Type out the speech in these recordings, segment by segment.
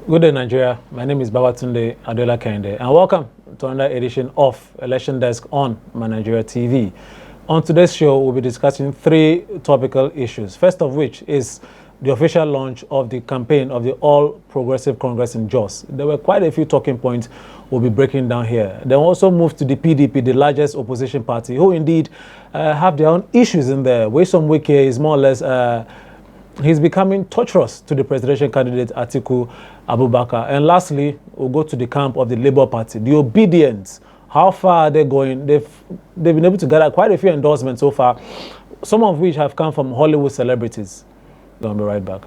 Good day, Nigeria. My name is Babatunde Adola Kende, and welcome to another edition of Election Desk on GhanaWeb TV. On today's show, we'll be discussing three topical issues. First of which is the official launch of the campaign of the All Progressive Congress in Jos. There were quite a few talking points we'll be breaking down here. Then also move to the PDP, the largest opposition party, who indeed have their own issues in there. Waisom Wike is more or less he's becoming torturous to the presidential candidate Atiku Abubakar. And lastly, we'll go to the camp of the Labour Party, the Obedience. How far are they going? They've been able to gather quite a few endorsements so far, some of which have come from Hollywood celebrities. I'll be right back.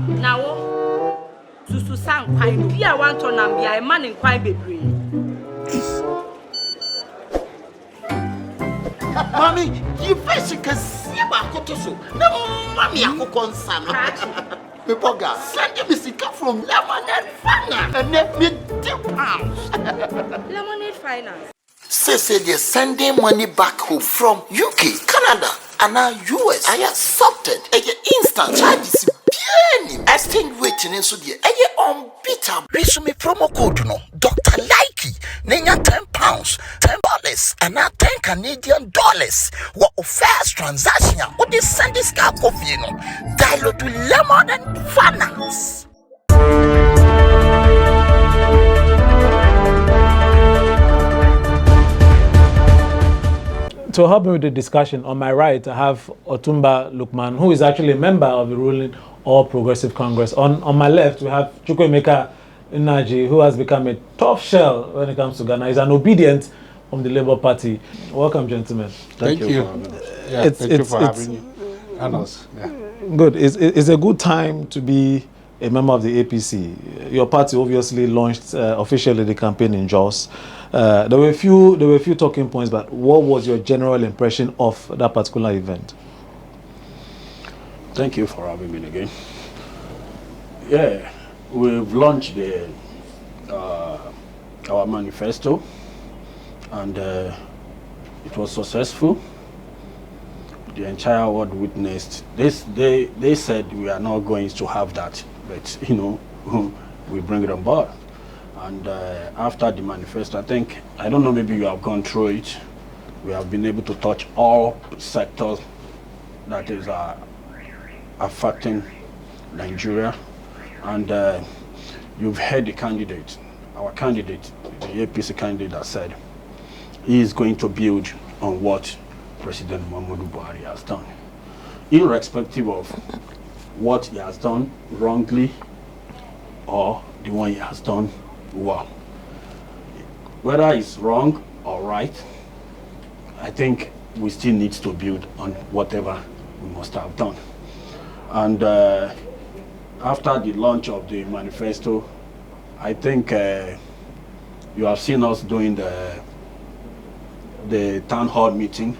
Now, Susu sang quite dear one ton and be a man in quite baby. Mommy, you first can see about Kotoso. No, Mammy, I could concern. Pipoga, send me sick from Lemonade Finance and let me £10. Lemonade Finance. Say they're sending money back home from UK, Canada, and now US. I accepted a instant charges. Exchange waiting in Sudia. Unbeatable. Resume promo code no. Dr. Likey. Nenya £10, $10, and now $10 Canadian. What first transaction? What is send this car coffee no? Dial to Lemon and Finance. To help me with the discussion, on my right, I have Otumba Lukman, who is actually a member of the ruling All Progressive Congress. On my left, we have Chukwuemeka Nnaji, who has become a tough shell when it comes to Ghana. He's an obedient from the Labour Party. Welcome, gentlemen. Thank you. Thank you for having us. Yeah. Good. It's a good time to be a member of the APC. Your party obviously launched officially the campaign in Jos. There were a few talking points, but what was your general impression of that particular event? Thank you for having me again. Yeah, we've launched our manifesto, and it was successful. The entire world witnessed this. They said we are not going to have that, but we bring it on board. And after the manifesto, I don't know, maybe you have gone through it. We have been able to touch all sectors that is affecting Nigeria. And you've heard the candidate, our candidate, the APC candidate, that said he is going to build on what President Muhammadu Buhari has done, irrespective of what he has done wrongly or the one he has done well. Whether it's wrong or right, I think we still need to build on whatever we must have done. And after the launch of the manifesto, I think you have seen us doing the town hall meeting.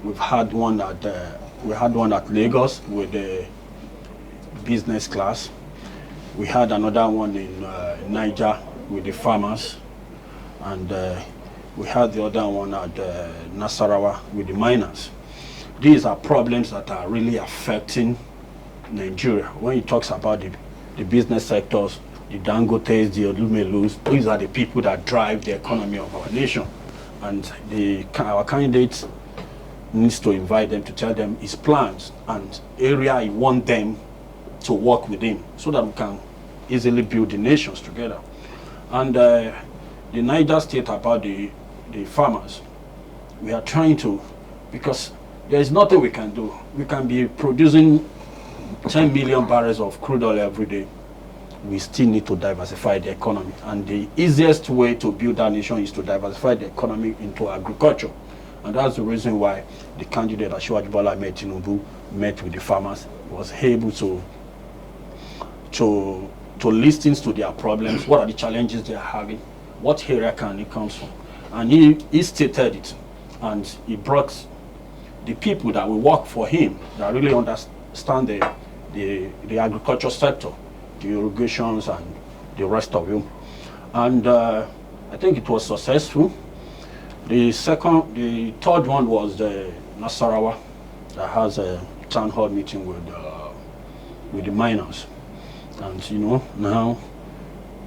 We've had one at Lagos with the business class. We had another one in Niger with the farmers, and we had the other one at Nasarawa with the miners. These are problems that are really affecting Nigeria. When he talks about the business sectors, the Dangotes, the Olumelus, these are the people that drive the economy of our nation. And our candidate needs to invite them to tell them his plans and area he wants them to work with him, so that we can easily build the nations together. And the Niger State, about the farmers, we are trying to, because there is nothing we can do. We can be producing 10 million barrels of crude oil every day. We still need to diversify the economy. And the easiest way to build that nation is to diversify the economy into agriculture. And that's the reason why the candidate Asiwaju Bola Ahmed Tinubu met with the farmers, was able to listen to their problems, what are the challenges they are having, what area can it come from. And he stated it, and he brought the people that will work for him, that really understand the agriculture sector, the irrigations and the rest of it. And I think it was successful. The third one was the Nasarawa, that has a town hall meeting with the miners. And you know, now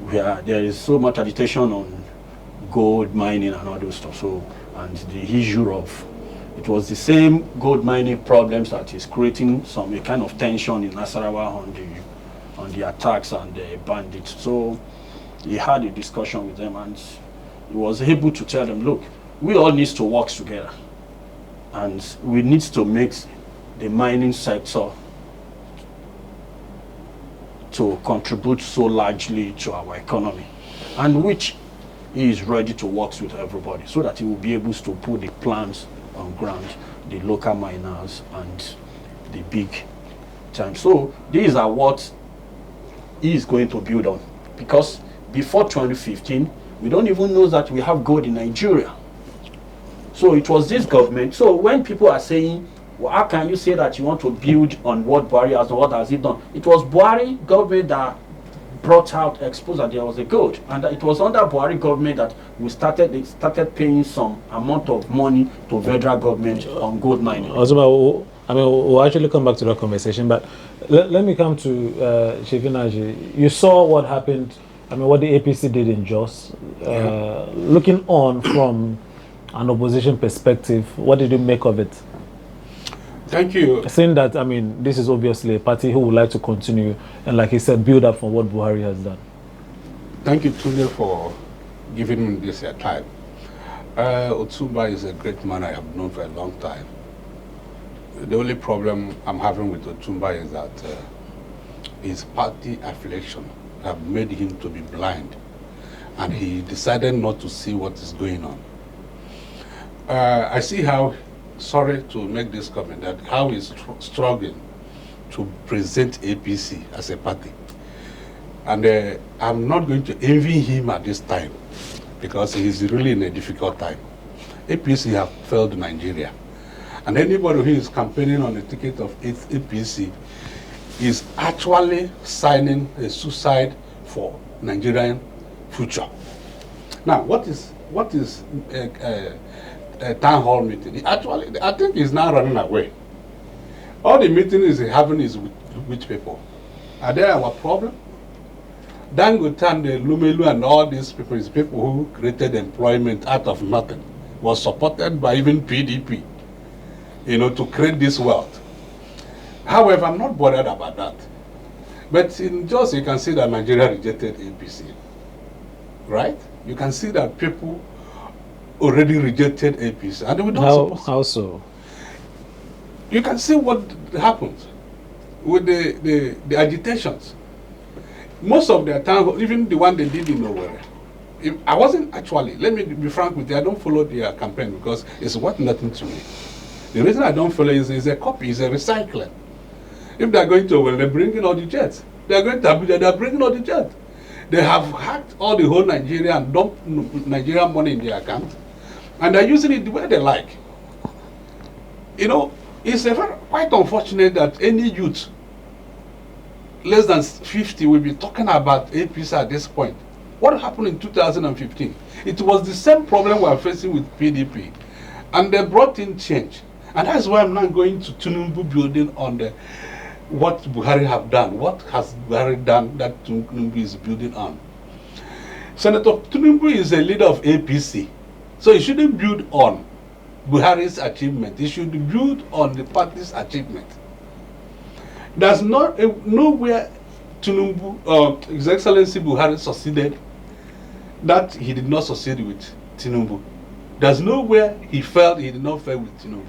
there is so much agitation on gold mining and all those stuff. So, and the issue of, it was the same gold mining problems that is creating a kind of tension in Nasarawa on the attacks and the bandits. So he had a discussion with them, and he was able to tell them, look, we all need to work together, and we need to make the mining sector to contribute so largely to our economy, and which he is ready to work with everybody so that he will be able to put the plans on ground, the local miners and the big time. So these are what he is going to build on, because before 2015 we don't even know that we have gold in Nigeria. So it was this government. So when people are saying, well, how can you say that you want to build on what Buhari has done, what has he done? It was Buhari government that brought out, exposed that there was a gold, and it was under Buhari government that they started paying some amount of money to federal government on gold mining. Also, I mean, we'll actually come back to that conversation, but let me come to Shevinaji. You saw what happened, I mean, what the APC did in Jos. Looking on from an opposition perspective, what did you make of it? Thank you. Saying that, I mean, this is obviously a party who would like to continue and, like he said, build up from what Buhari has done. Thank you, Tunde, for giving me this time. Otumba is a great man I have known for a long time. The only problem I'm having with Otumba is that his party affiliation have made him to be blind, and he decided not to see what is going on. I see how, sorry to make this comment, that how he's struggling to present APC as a party. And I'm not going to envy him at this time, because he's really in a difficult time. APC have failed Nigeria. And anybody who is campaigning on the ticket of APC is actually signing a suicide for Nigerian future. Now, what is a town hall meeting? Actually, I think he's now running away. All the meeting is having is with which people? Are they our problem? Dangote and Lumelu and all these people is people who created employment out of nothing, was supported by even PDP, you know, to create this wealth. However, I'm not bothered about that. But in just, you can see that Nigeria rejected APC, right? You can see that people already rejected APC, and we don't. How so? You can see what happens with the agitations. Most of their time, even the one they did in Owerri, I wasn't actually, let me be frank with you, I don't follow their campaign because it's worth nothing to me. The reason I don't follow is a copy, it's a recycling. If they're going to Owerri, they're bringing all the jets. They're going to Abuja, they're bringing all the jets. They have hacked all the whole Nigeria and dumped Nigerian money in their account, and they're using it the way they like. You know, it's quite unfortunate that any youth less than 50 will be talking about APC at this point. What happened in 2015? It was the same problem we are facing with PDP, and they brought in change. And that's why I'm not going to Tinubu building on what Buhari have done. What has Buhari done that Tinubu is building on? Senator Tinubu is a leader of APC, so he shouldn't build on Buhari's achievement. He should build on the party's achievement. There's nowhere Tinubu, His Excellency Buhari succeeded that he did not succeed with Tinubu. There's nowhere he failed, he did not fail with Tinubu.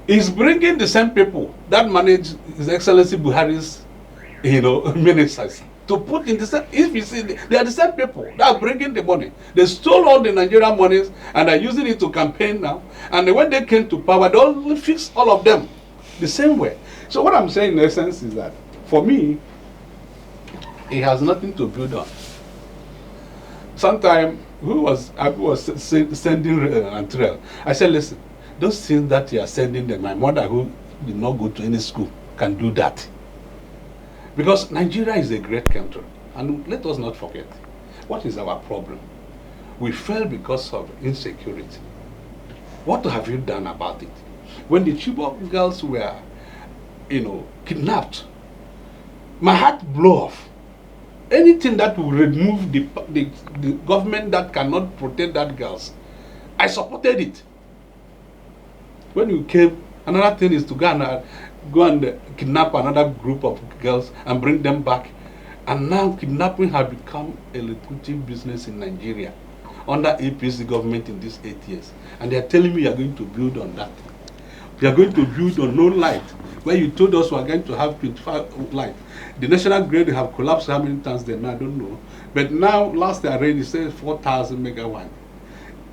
He's bringing the same people that manage His Excellency Buhari's, ministers to put in the same. If you see, they are the same people that are bringing the money. They stole all the Nigerian monies and are using it to campaign now. And when they came to power, they only fixed all of them the same way. So what I'm saying in essence is that, for me, it has nothing to build on. Sometimes who was sending Antrell. I said, listen, those things that you are sending them, my mother who did not go to any school can do that. Because Nigeria is a great country. And let us not forget, what is our problem? We fell because of insecurity. What have you done about it? When the Chibok girls were, kidnapped, my heart blew off. Anything that will remove the government that cannot protect that girls, I supported it. When you came, another thing is to go and kidnap another group of girls and bring them back. And now kidnapping has become a lucrative business in Nigeria under APC government in these 8 years. And they are telling me you are going to build on that. You are going to build on no light, where you told us we are going to have 25 light. The national grid have collapsed how many times then, I don't know. But now, last I read, it says 4,000 megawatt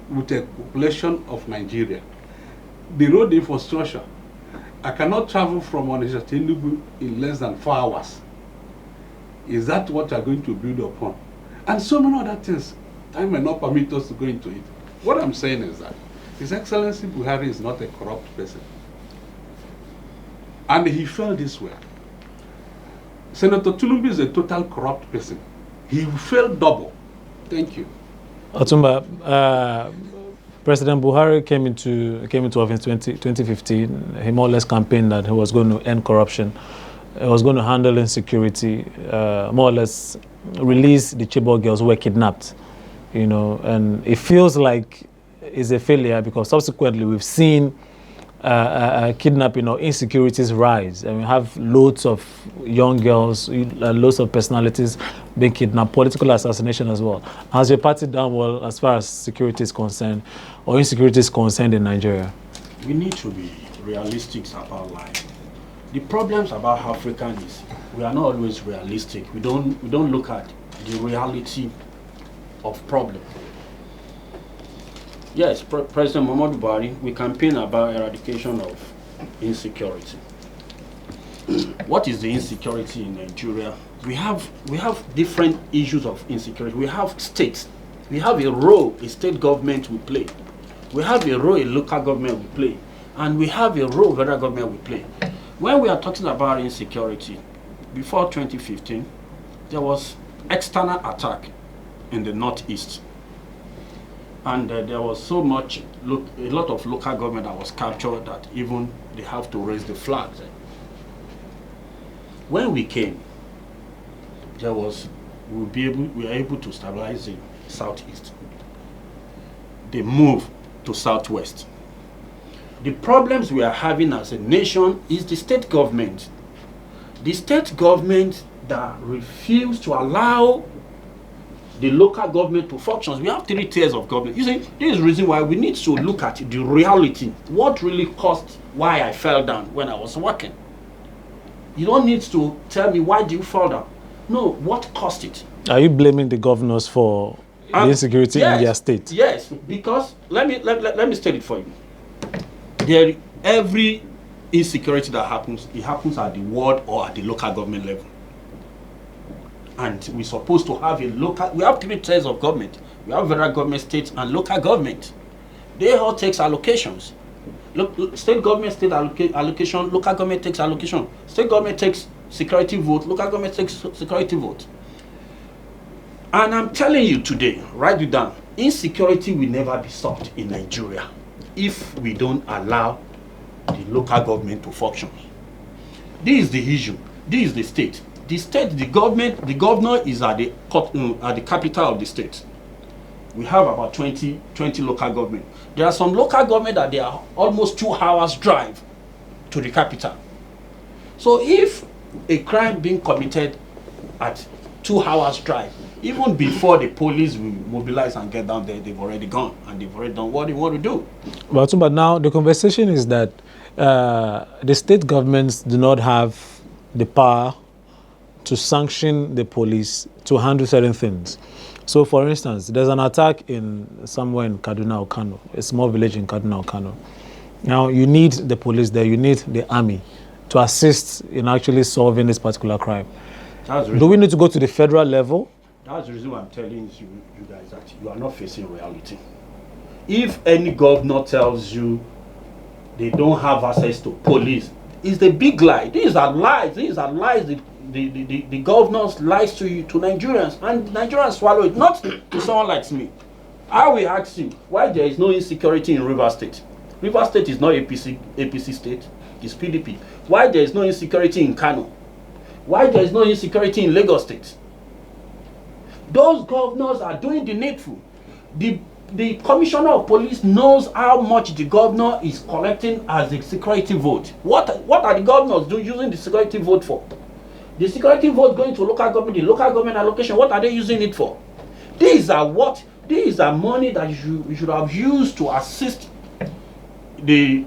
with a population of Nigeria. The road infrastructure, I cannot travel from Onitsha to Enugu in less than 4 hours. Is that what you are going to build upon? And so many other things. Time may not permit us to go into it. What I'm saying is that His Excellency Buhari is not a corrupt person. And he fell this way. Senator Tulumbi is a total corrupt person. He fell double. Thank you. Otumba, President Buhari came into office in 2015. He more or less campaigned that he was going to end corruption. He was going to handle insecurity, more or less release the Chibok girls who were kidnapped. And it feels like it's a failure because subsequently we've seen kidnapping or insecurities rise, and we have loads of young girls, loads of personalities being kidnapped, political assassination as well. Has your party done well as far as security is concerned, or insecurity is concerned in Nigeria? We need to be realistic about life. The problems about African is we are not always realistic. We don't look at the reality of problem. Yes, President Muhammadu Buhari, we campaign about eradication of insecurity. What is the insecurity in Nigeria? We have different issues of insecurity. We have states. We have a role a state government will play. We have a role a local government will play. And we have a role federal government will play. When we are talking about insecurity, before 2015, there was external attack in the northeast. And there was so much, a lot of local government that was captured that even they have to raise the flags. When we came, we were able to stabilize the southeast. They moved to southwest. The problems we are having as a nation is the state government. The state government that refuse to allow the local government to function. We have 3 tiers of government. You see, this is the reason why we need to look at the reality. What really caused why I fell down when I was working? You don't need to tell me why do you fall down. No, what caused it? Are you blaming the governors for the insecurity in their state? Yes, because let me state it for you. Every insecurity that happens, it happens at the ward or at the local government level. And we're supposed to have we have 3 tiers of government. We have federal government, state, and local government. They all take allocations. State government, state allocation, local government takes allocation. State government takes security vote, local government takes security vote. And I'm telling you today, write it down, insecurity will never be solved in Nigeria if we don't allow the local government to function. This is the issue. This is the state. The state, the governor is at the capital of the state. We have about 20 local government. There are some local government that they are almost 2 hours drive to the capital. So if a crime being committed at 2 hours drive, even before the police will mobilize and get down there, they've already gone and they've already done what they want to do. But now the conversation is that the state governments do not have the power to sanction the police to handle certain things. So, for instance, there's an attack somewhere in Kaduna or Kano, a small village in Kaduna or Kano. Now, you need the police there, you need the army to assist in actually solving this particular crime. Do we need to go to the federal level, That's the reason why I'm telling you guys that you are not facing reality. If any governor tells you they don't have access to police, it's the big lie. These are lies. These are lies. The governors lies to you, to Nigerians, and Nigerians swallow it. Not to someone like me. I will ask you why there is no insecurity in River State. River State is not APC state. It's PDP. Why there is no insecurity in Kano? Why there is no insecurity in Lagos State? Those governors are doing the needful. The commissioner of police knows how much the governor is collecting as a security vote. What are the governors doing using the security vote for? The security vote going to local government, the local government allocation, what are they using it for? These are money that you should have used to assist the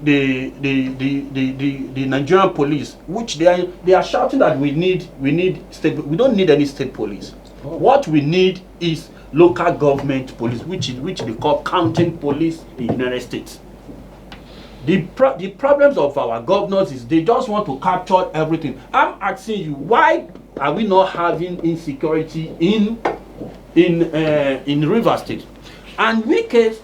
Nigerian police, which they are shouting that we need state. We don't need any state police. Oh. What we need is local government police, which they call county police in the United States. The problems of our governors is they just want to capture everything. I'm asking you, why are we not having insecurity in River State? And we case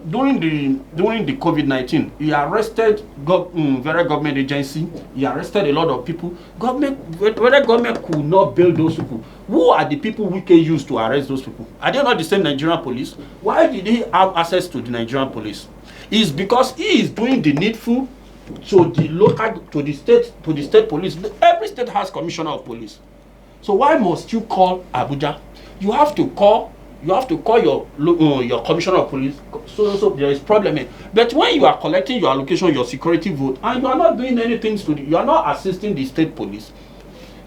during the COVID-19, he arrested various government agency. He arrested a lot of people. Whether government could not bail those people. Who are the people we can use to arrest those people? Are they not the same Nigerian police? Why did he have access to the Nigerian police? It's because he is doing the needful to the state police. Every state has commissioner of police. So why must you call Abuja? You have to call your commissioner of police. So there is problem. But when you are collecting your allocation, your security vote, and you are not doing anything you are not assisting the state police,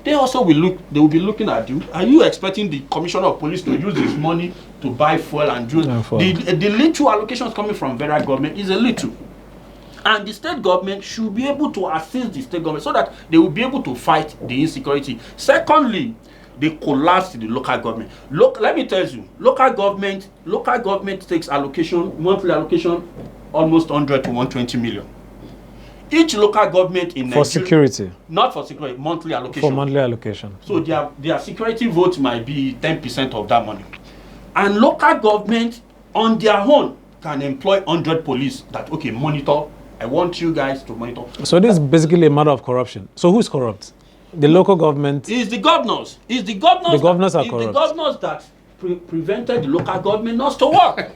they will be looking at you. Are you expecting the commissioner of police to use his money to buy fuel and use the little allocations coming from federal government is a little, and the state government should be able to assist the state government so that they will be able to fight the insecurity. Secondly, they collapsed the local government. Let me tell you, local government takes monthly allocation, almost 100 to 120 million. Each local government in Nigeria, security, not for security, monthly allocation. For monthly allocation. So their security vote might be 10% of that money. And local government on their own can employ 100 police that, okay, monitor. I want you guys to monitor. So this is basically a matter of corruption. So who's corrupt? The local government? Is the governors. The governors are corrupt. The governors that prevented the local government not to work.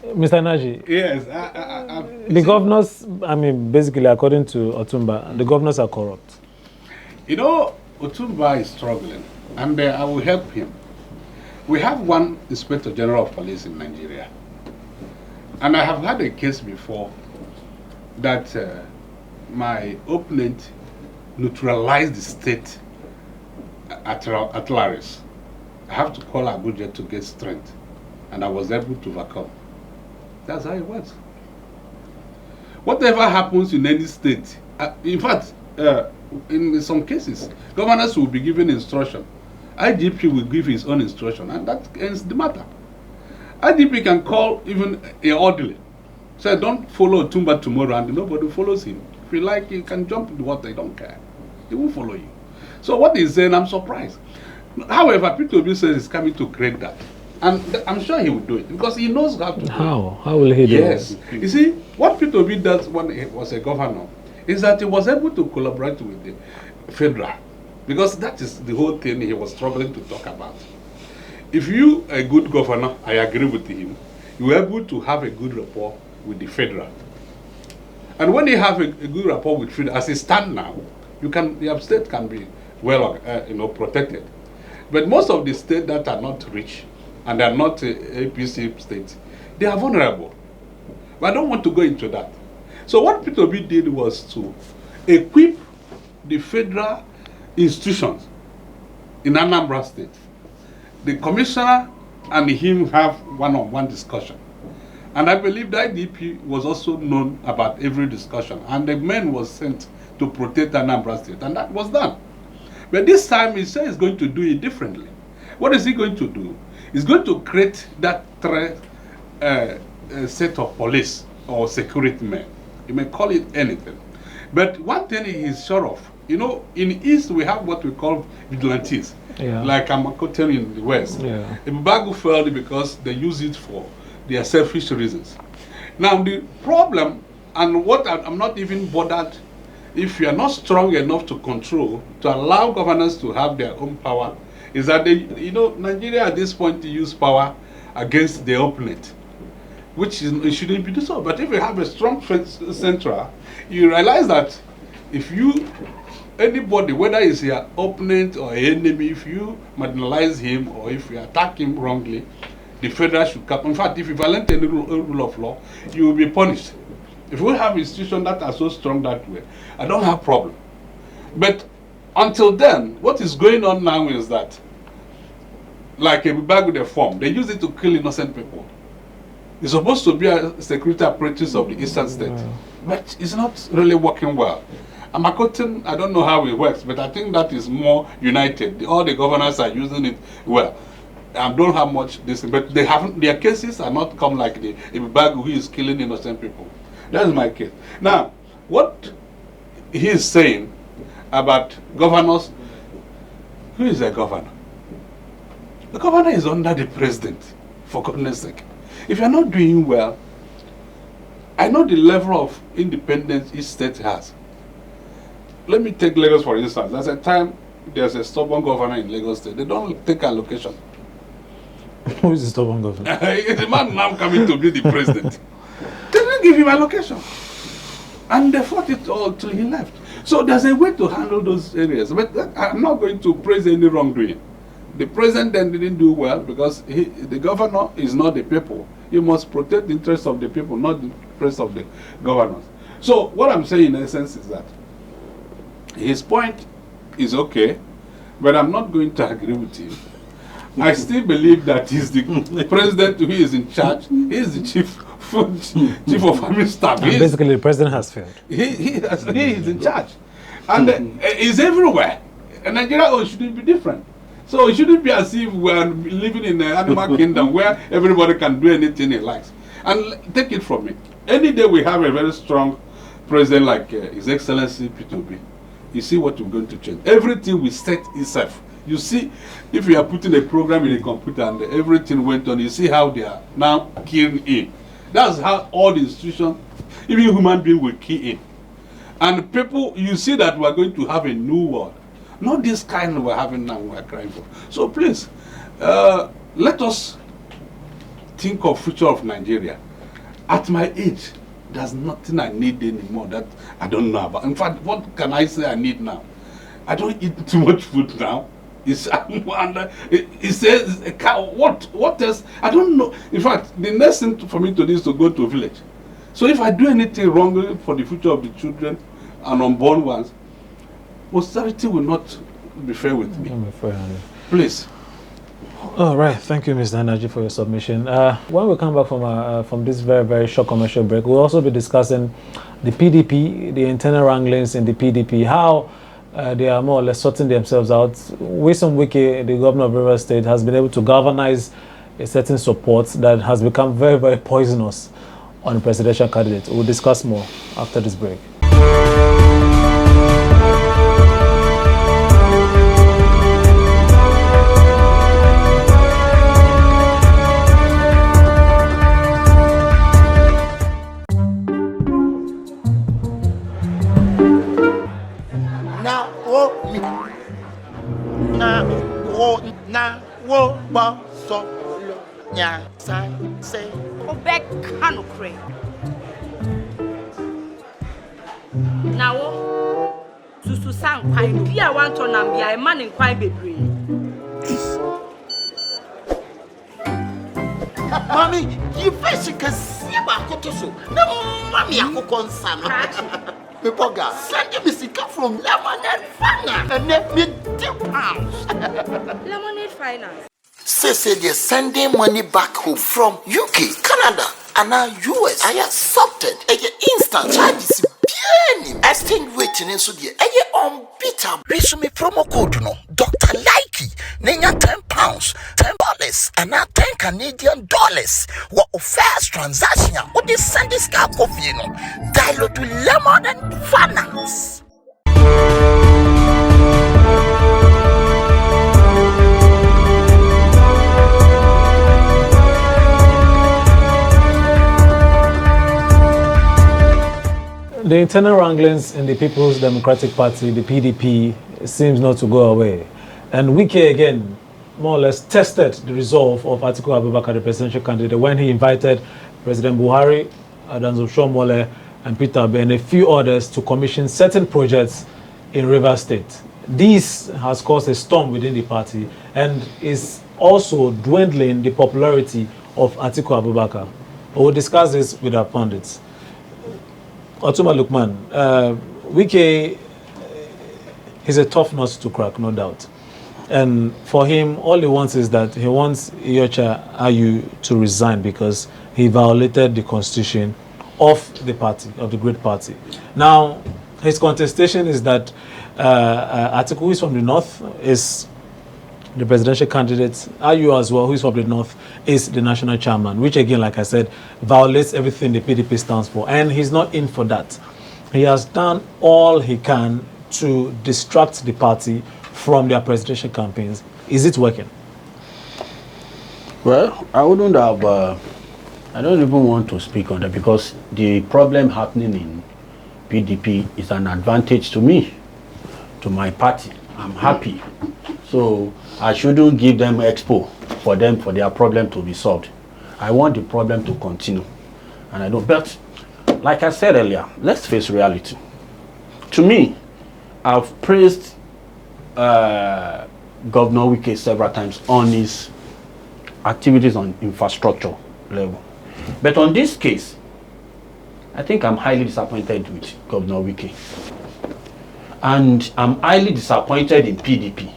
Mr. Naji. Yes. The governors, I mean, basically, according to Otumba, the governors are corrupt. You know, Otumba is struggling, and I will help him. We have one Inspector General of Police in Nigeria. And I have had a case before that my opponent neutralized the state artilleries. I have to call Abuja to get strength, and I was able to overcome. That's how it was. Whatever happens in any state, in fact, in some cases, governors will be given instruction. IGP will give his own instruction, and that ends the matter. IGP can call even a orderly, say, don't follow Otumba tomorrow, and nobody follows him. If you like, you can jump in the water, they don't care. He will follow you. So what he's saying, I'm surprised. However, P2B says he's coming to create that. And I'm sure he will do it, because he knows how to do it. How will he do it? Yes. You see, what P2B does when he was a governor is that he was able to collaborate with the federal, because that is the whole thing he was struggling to talk about. If you are a good governor, I agree with him, you are able to have a good rapport with the federal. And when you have a good rapport with federal, as it stands now, your state can be well, protected. But most of the states that are not rich and are not APC states, they are vulnerable. But I don't want to go into that. So what P2B did was to equip the federal institutions in Anambra State. The commissioner and him have one-on-one discussion. And I believe the IDP was also known about every discussion. And the man was sent to protect Anambra State. And that was done. But this time he says he's going to do it differently. What is he going to do? He's going to create that set of police or security men. You may call it anything. But one thing he is sure of You know, in the East, we have what we call vigilantes, like Amakoten in the West. Ibubagu failed because they use it for their selfish reasons. Now, the problem, and what I'm not even bothered, if you are not strong enough to control, to allow governors to have their own power, is that they, you know, Nigeria at this point to use power against the opponent, which is, it shouldn't be so. But if you have a strong central, you realize that if you, anybody, whether it's your opponent or enemy, if you marginalize him or if you attack him wrongly, the federal should come. In fact, if you violate any rule of law, you will be punished. If we have institutions that are so strong that way, I don't have problem. But until then, what is going on now is that, like a bag with a form, they use it to kill innocent people. It's supposed to be a security apparatus of the eastern state, but it's not really working well. Amakoten, I don't know how it works, but I think that is more united. All the governors are using it well. I don't have much this, but they haven't. Their cases are not come like the bag who is killing innocent people. That is my case. Now, what he is saying about governors, who is a governor? The governor is under the president, for goodness sake. If you're not doing well, I know the level of independence each state has. Let me take Lagos for instance. There's a time there's a stubborn governor in Lagos State. They don't take allocation. Who is the stubborn governor? The man now coming to be the president. They didn't give him allocation. And they fought it all till he left. So there's a way to handle those areas. But I'm not going to praise any wrongdoing. The president then didn't do well because the governor is not the people. You must protect the interests of the people, not the interests of the governors. So what I'm saying in essence is that his point is okay, but I'm not going to agree with him. I still believe that he's the president who is in charge. He is the chief of army staff. Basically, the president has failed. He is in charge. And he's everywhere. And Nigeria shouldn't be different. So it shouldn't be as if we're living in an animal kingdom where everybody can do anything he likes. And take it from me. Any day we have a very strong president like His Excellency P2B, you see what we're going to change. Everything we set itself. You see, if you are putting a program in a computer and everything went on, you see how they are now keying in. That's how all the institutions, even human beings, will key in. And people, you see that we're going to have a new world. Not this kind we're having now, we're crying for. So please, let us think of future of Nigeria. At my age, there's nothing I need anymore that I don't know about. In fact, what can I say I need now? I don't eat too much food now. It says, what else? I don't know. In fact, the next thing for me to do is to go to a village. So if I do anything wrong for the future of the children and unborn ones, austerity will not be fair with me. Please. All right. Thank you, Mr. Energy, for your submission. When we come back from this very, very short commercial break, we'll also be discussing the PDP, the internal wranglings in the PDP, how they are more or less sorting themselves out. Winsome Wike, the governor of Rivers State, has been able to galvanize a certain support that has become very, very poisonous on the presidential candidate. We'll discuss more after this break. Now, Susu sang quite dear one to Nambia, a man in quite bedroom. Mommy, you first can see about Kotoso. No, Mammy, I cook on Sam. Pepoga, send me sick from Lemonade Finance and let me £10. Lemonade Finance. Say they're sending money back home from UK, Canada, and now US. I accepted a instant charges. Exchange waiting in Sudia. Unbeatable. Resume promo code no Dr. Likey. Nenya £10, $10, and now $10 What first transaction? What they send this car coffee no? Dial to Lemon and Finance. The internal wranglings in the People's Democratic Party, the PDP, seems not to go away. And Wike again more or less tested the resolve of Atiku Abubakar, the presidential candidate, when he invited President Buhari, Adanzo Shomole, and Peter Obi, and a few others to commission certain projects in Rivers State. This has caused a storm within the party and is also dwindling the popularity of Atiku Abubakar. We'll discuss this with our pundits. Otuma Lukman, Wike is a tough nut to crack, no doubt. And for him, all he wants is that he wants Iyorchia Ayu to resign because he violated the constitution of the party, of the great party. Now, his contestation is that Atiku, who is from the north, is the presidential candidate. Ayu as well, who is from the north, is the national chairman, which again, like I said, violates everything the PDP stands for. And he's not in for that. He has done all he can to distract the party from their presidential campaigns. Is it working? Well, I wouldn't have, I don't even want to speak on that because the problem happening in PDP is an advantage to me, to my party. I'm happy. So I shouldn't give them expo for their problem to be solved. I want the problem to continue. And I don't, but like I said earlier, let's face reality. To me, I've praised Governor Wike several times on his activities on infrastructure level. But on this case, I think I'm highly disappointed with Governor Wike. And I'm highly disappointed in PDP.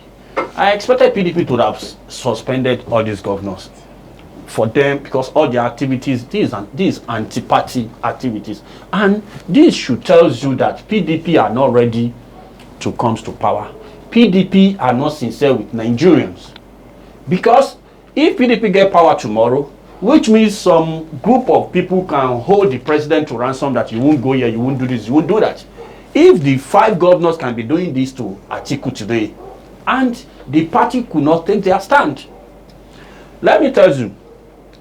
I expected PDP to have suspended all these governors for them because all their activities, these anti-party activities. And this should tell you that PDP are not ready to come to power. PDP are not sincere with Nigerians. Because if PDP get power tomorrow, which means some group of people can hold the president to ransom that you won't go here, you won't do this, you won't do that. If the 5 governors can be doing this to Atiku today, and the party could not take their stand. Let me tell you,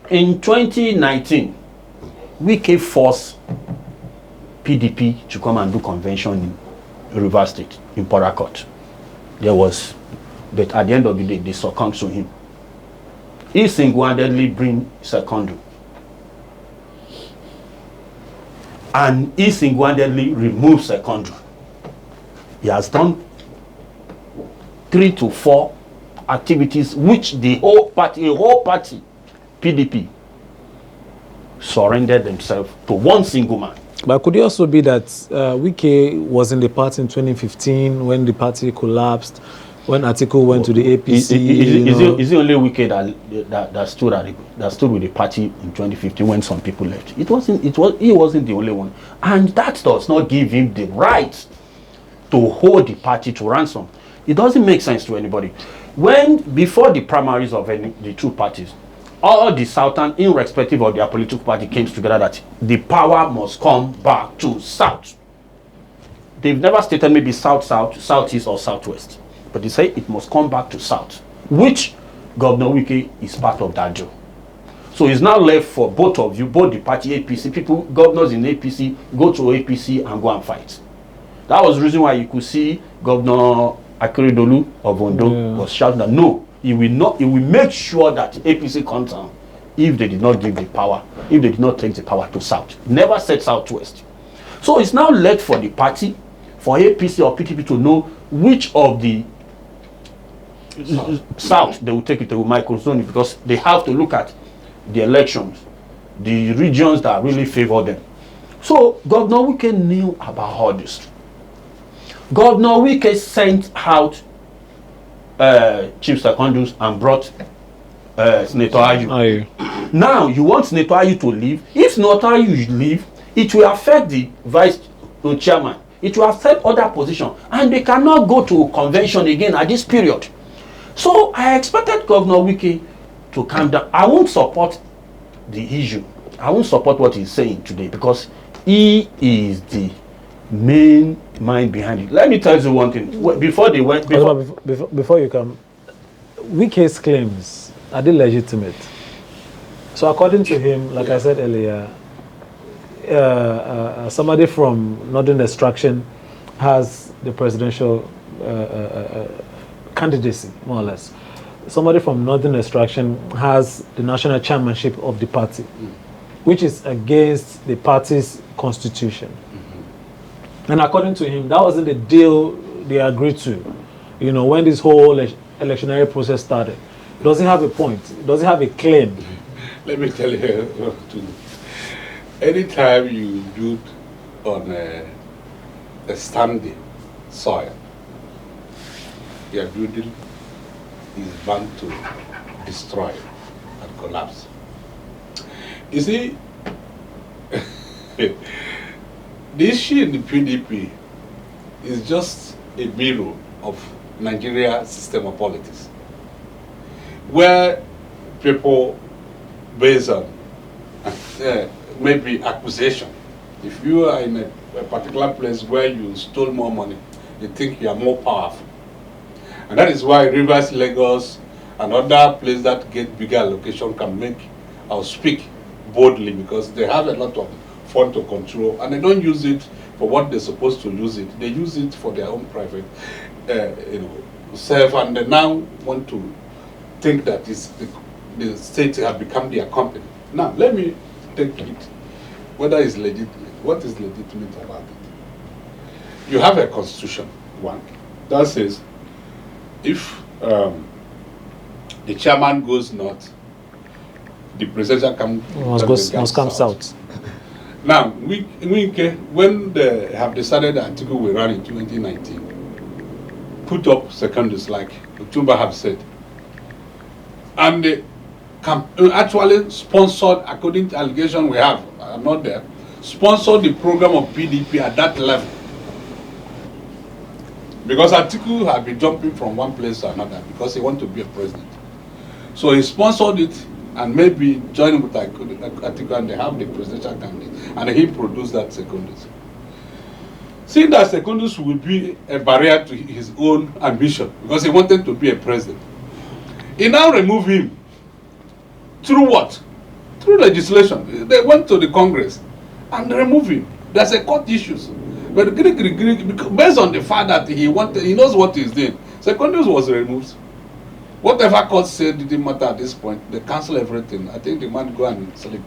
in 2019, Wike forced PDP to come and do convention in Rivers State, in Port Harcourt. There was, but at the end of the day, they succumbed to him. He single-handedly bring Secondo. And he single-handedly removed Secondo. He has done 3 to 4 activities which the whole party, PDP, surrendered themselves to one single man. But could it also be that Wike was in the party in 2015 when the party collapsed, when Atiku went to the APC? Is it only Wike that stood with the party in 2015 when some people left? He wasn't the only one, and that does not give him the right to hold the party to ransom. It doesn't make sense to anybody. When before the primaries of the two parties, all the Southern, irrespective of their political party, came together that the power must come back to South. They've never stated maybe South, Southeast, or Southwest, but they say it must come back to South, which Governor Wike is part of that job. So it's now left for both of you, both the party APC, people, governors in APC, go to APC and go and fight. That was the reason why you could see Governor Akeredolu of Ondo was shouting that no, he will make sure that APC comes down if they did not give the power, if they did not take the power to South. Never said Southwest. So it's now left for the party, for APC or PTP to know which of the South they will take it to microzone, because they have to look at the elections, the regions that really favor them. So Governor Wike knew about all this. Governor Wike sent out Chief Secondus and brought Senator Ayu. Now you want Senator Ayu to leave. If Senator Ayu leave, it will affect the vice chairman. It will affect other positions, and they cannot go to convention again at this period. So I expected Governor Wike to calm down. I won't support the issue. I won't support what he's saying today because he is the main mind behind it. Let me tell you one thing. Before you come, Wike's claims, are they legitimate? So according to him, like I said earlier, somebody from Northern Extraction has the presidential candidacy, more or less, somebody from Northern Extraction has the national chairmanship of the party, which is against the party's constitution. And according to him, that wasn't the deal they agreed to. You know, when this whole electionary process started, does he have a point? Does he have a claim? Let me tell you, anytime you build on a sandy soil, your building is bound to destroy and collapse. You see, the issue in the PDP is just a mirror of Nigeria's system of politics, where people, based on maybe accusation, if you are in a particular place where you stole more money, you think you are more powerful. And that is why Rivers, Lagos, and other places that get bigger allocation can make or speak boldly, because they have a lot of fund to control, and they don't use it for what they're supposed to use it. They use it for their own private self, and they now want to think that the state have become their company. Now, let me take it, whether it's legitimate. What is legitimate about it? You have a constitution, one, that says if the chairman goes north, the presidential must come south. Now, when they have decided the article we ran in 2019, put up secondaries like Otumba have said, and they actually sponsored, according to allegation we have, I'm not there, sponsored the program of PDP at that level. Because Atiku had been jumping from one place to another because he wanted to be a president. So he sponsored it and maybe joined with Atiku, and they have the presidential candidate, and he produced that secondus. Seeing that secondus will be a barrier to his own ambition because he wanted to be a president, he now removed him. Through what? Through legislation. They went to the Congress and removed him. There's a court issues. But based on the fact that he knows what he's doing, secondus was removed. Whatever court said didn't matter at this point. They cancel everything. I think the man go and sleep.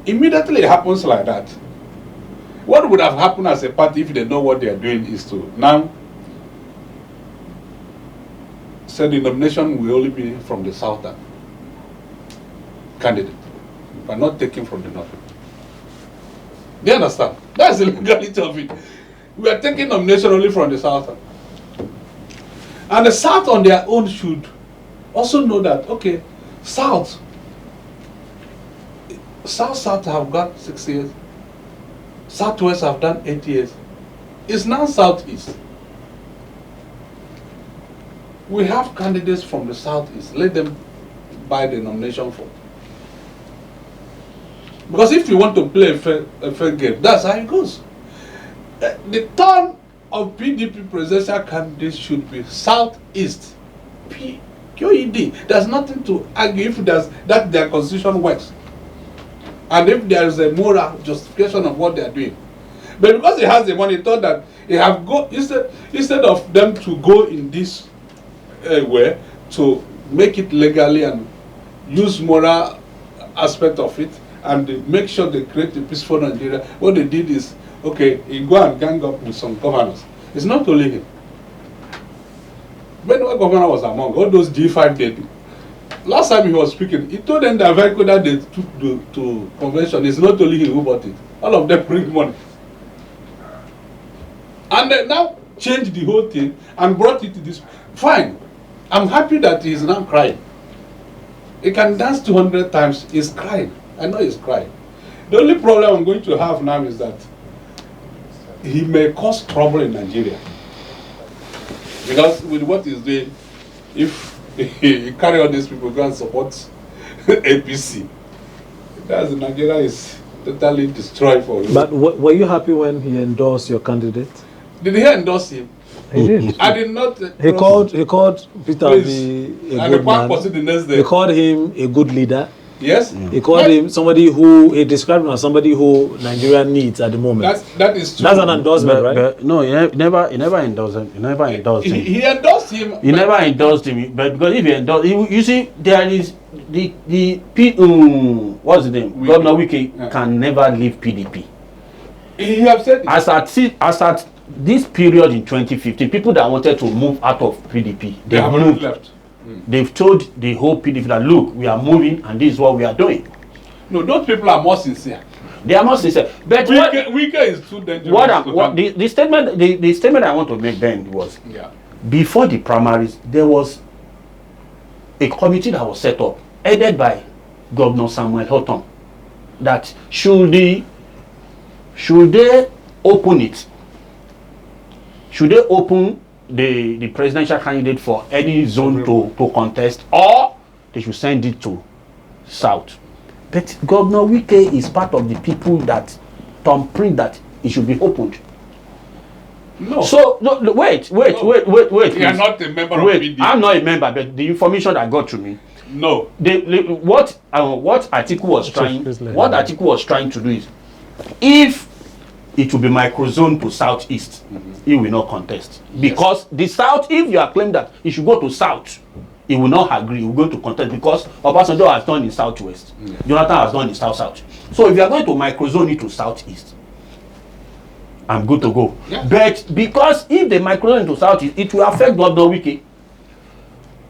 Immediately it happens like that. What would have happened as a party if they know what they are doing is to now say the nomination will only be from the southern candidate, but not taken from the north. Do you understand? That's the legality of it. We are taking nomination only from the southern. And the South on their own should also know that, okay, South have got 6 years. Southwest have done 8 years. It's now Southeast. We have candidates from the Southeast. Let them buy the nomination form. Because if you want to play a fair game, that's how it goes. The turn of PDP presidential candidates should be Southeast. QED. There's nothing to argue if that their constitution works. And if there is a moral justification of what they are doing. But because he has the money, he thought that he have go instead of them to go in this way to make it legally and use moral aspect of it and make sure they create a peaceful Nigeria. What they did is, okay, he go and gang up with some governors. It's not only him. When the governor was among all those G5 they do. Last time he was speaking, he told them that vehicle that they took to convention is not only him who bought it. All of them bring money. And they now changed the whole thing and brought it to this. Fine. I'm happy that he's now crying. He can dance 200 times. He's crying. I know he's crying. The only problem I'm going to have now is that he may cause trouble in Nigeria. Because with what he's doing, if he carry all these people go and support APC, that's Nigeria is totally destroyed for him. But were you happy when he endorsed your candidate? Did he endorse him? He did. I did not. He called Peter Obi a good man. The next day. He called him a good leader. Yes. He called him somebody who he described him as somebody who Nigeria needs at the moment. That is true. That's an endorsement, right? But no, he never endorsed him. He never endorsed him. He endorsed him. He never endorsed him. But because if he endorsed, you see, there is what's the name? Wike. Governor Wike can never leave PDP. He have said it. As at this period in 2015, people that wanted to move out of PDP, They have moved. left. They've told the whole PDP that look, we are moving and this is what we are doing. No, those people are more sincere. They are not sincere. But Wike is too dangerous. the statement I want to make then was before the primaries, there was a committee that was set up, headed by Governor Samuel Houghton, that should they open it? Should they open the presidential candidate for any zone to contest, or they should send it to South? But Governor Wike is part of the people that thumbprint that it should be opened. No. So no, wait. You are not a member of PDP. I'm not a member, but the information that got to me. No. What Atiku was trying to do is, if it will be microzone to southeast, he will not contest. Because the south, if you are claiming that he should go to south, he will not agree, he will go to contest because Obasanjo has done in southwest. Jonathan has done in south-south. So if you are going to microzone it to southeast, I'm good to go. Yeah. But because if the microzone to southeast, it will affect Governor Wike.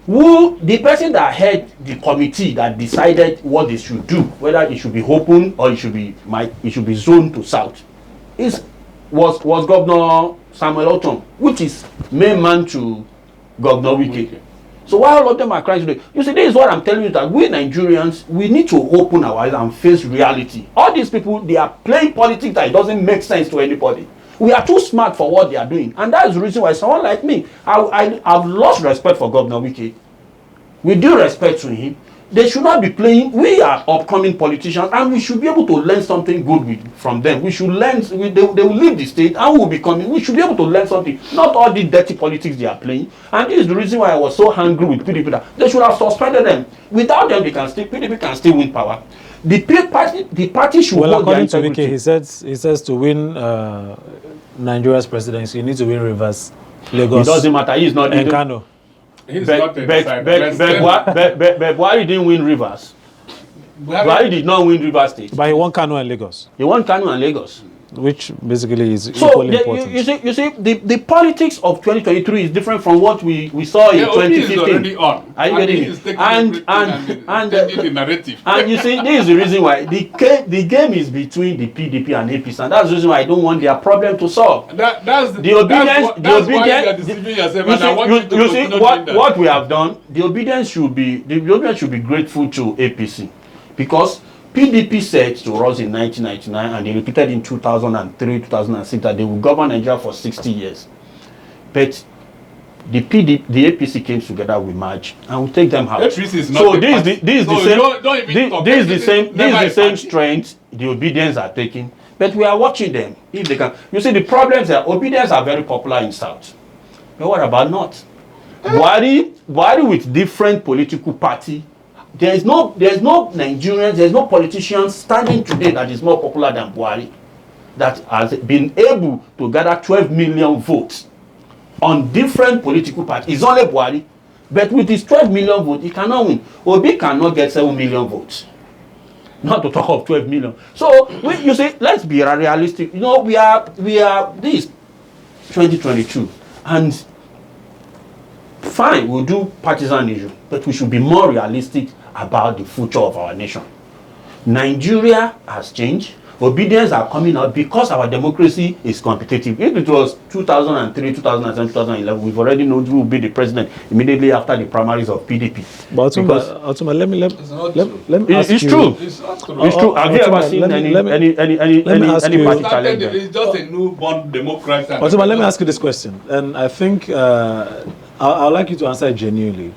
Who the person that had the committee that decided what they should do, whether it should be open or it should be zoned to south, was Governor Samuel Houghton, which is main man to Governor Wike. So while all of them are crying today, you see, this is what I'm telling you, that we Nigerians, we need to open our eyes and face reality. All these people, they are playing politics that it doesn't make sense to anybody. We are too smart for what they are doing, and that is the reason why someone like me, I've lost respect for Governor Wike. With due respect to him, they should not be playing. We are upcoming politicians, and we should be able to learn something good from them. We should learn. They will leave the state, and we will be coming. We should be able to learn something. Not all the dirty politics they are playing. And this is the reason why I was so angry with PDP. That they should have suspended them. Without them, PDP can still win power. The party should. Well, according to Wike, he says to win Nigeria's presidency, you need to win Rivers, Lagos. It doesn't matter. He's not. And Kano. But why didn't win Rivers? Why did not win Rivers State? But he won Kano and Lagos. He won Kano and Lagos. Which basically is so equally important. You see, the politics of 2023 is different from what we saw in 2015. Already on. Are you getting it? And the narrative. And you see, this is the reason why the game is between the PDP and APC, and that's the reason why I don't want their problem to solve. That's the obedience. That's why you are deceiving yourself. You see what we have done. The obedience should be grateful to APC, because PDP said to us in 1999, and they repeated in 2003, 2006, that they will govern Nigeria for 60 years. But the APC came together, we merge, and we take them out. APC is not so this is the same strength the obedience are taking. But we are watching them if they can. You see, the problems are obedience are very popular in South. But what about North? Buhari with different political party. There's no Nigerians, there's no politicians standing today that is more popular than Buhari, that has been able to gather 12 million votes on different political parties. It's only Buhari, but with his 12 million votes, he cannot win. Obi cannot get 7 million votes, not to talk of 12 million. So you see, let's be realistic. You know, we are this 2022, and fine, we'll do partisan issue, but we should be more realistic about the future of our nation. Nigeria has changed. Obedience are coming out because our democracy is competitive. If it was 2003, 2007, 2011, we've already known who will be the president immediately after the primaries of PDP. But Otuma, let me ask it's you. True. It's true. It's true. Have you ever seen any party challenge them? It's just a newborn democrat. Otuma, let me ask you this question, and I think I'd like you to answer it genuinely.